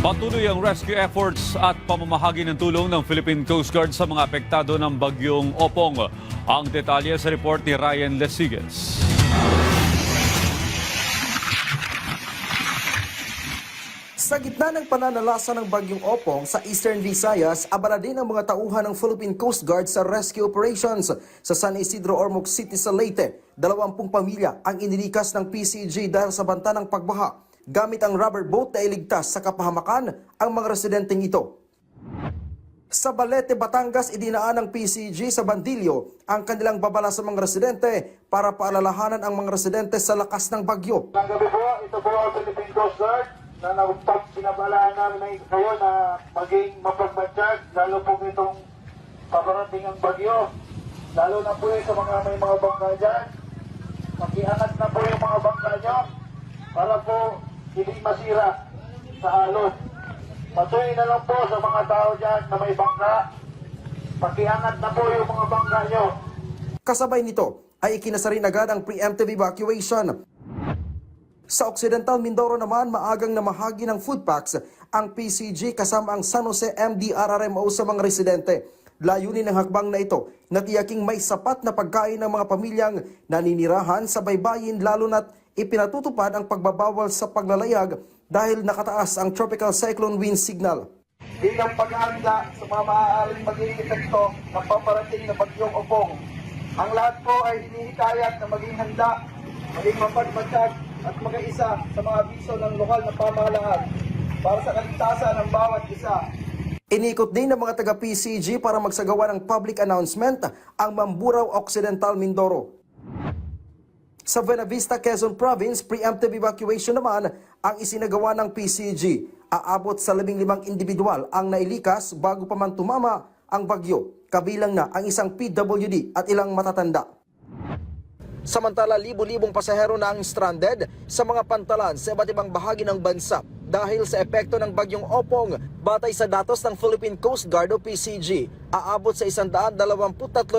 Patuloy ang rescue efforts at pamamahagi ng tulong ng Philippine Coast Guard sa mga apektado ng bagyong Opong. Ang detalye sa report ni Ryan Lesigas. Sa gitna ng pananalasa ng bagyong Opong sa Eastern Visayas, abala din ang mga tauhan ng Philippine Coast Guard sa rescue operations. Sa San Isidro, Ormoc City sa Leyte, 20 pamilya ang inilikas ng PCG dahil sa banta ng pagbaha. Gamit ang rubber boat na iligtas sa kapahamakan ang mga residenteng ito. Sa Balete, Batangas, idinaan ng PCG sa Bandilyo ang kanilang babala sa mga residente para paalalahanan ang mga residente sa lakas ng bagyo. Ang gabi po, ito po ang Philippine Coast Guard na pinabalaan namin kayo na maging mapagmatsyag, lalo po itong paparating ang bagyo. Lalo na po sa mga may mga bangka dyan. Makiangat na po yung mga bangka nyo para po hindi masira sa alon. Patuloy na lang po sa mga tao dyan na may bangka. Pakiangat na po yung mga bangka nyo. Kasabay nito ay ikinasarin agad ang preemptive evacuation. Sa Occidental Mindoro naman, maagang namahagi ng food packs ang PCG kasama ang San Jose MDRRMO sa mga residente. Layunin ng hakbang na ito na tiyaking may sapat na pagkain ng mga pamilyang naninirahan sa baybayin, lalo na't ipinatutupad ang pagbabawal sa paglalayag dahil nakataas ang tropical cyclone wind signal. Bilang paghahanda sa mga maaaring magiging epekto ng paparating na bagyong Opong. Ang lahat po ay hinihikayat na maging handa, maging mapagmatsyag at mag-isa sa mga abiso ng lokal na pamahalaan para sa kaligtasan ng bawat isa. Inikot din ng mga taga-PCG para magsagawa ng public announcement ang Mamburao Occidental Mindoro. Sa Buena Vista, Quezon Province, preemptive evacuation naman ang isinagawa ng PCG. Aabot sa 15 individual ang nailikas bago pa man tumama ang bagyo. Kabilang na ang isang PWD at ilang matatanda. Samantala, libo-libong pasahero na ang stranded sa mga pantalan sa iba't ibang bahagi ng bansa dahil sa epekto ng bagyong Opong. Batay sa datos ng Philippine Coast Guard o PCG, aabot sa 123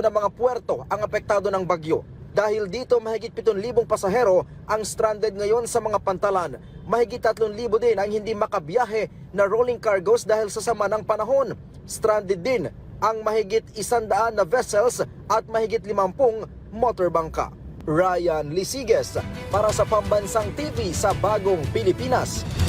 na mga puerto ang apektado ng bagyo. Dahil dito, mahigit 7,000 pasahero ang stranded ngayon sa mga pantalan. Mahigit 3,000 din ang hindi makabiyahe na rolling cargos dahil sa sama ng panahon. Stranded din ang mahigit 100 na vessels at mahigit 50 motorbangka. Ryan Lesigas para sa Pambansang TV sa Bagong Pilipinas.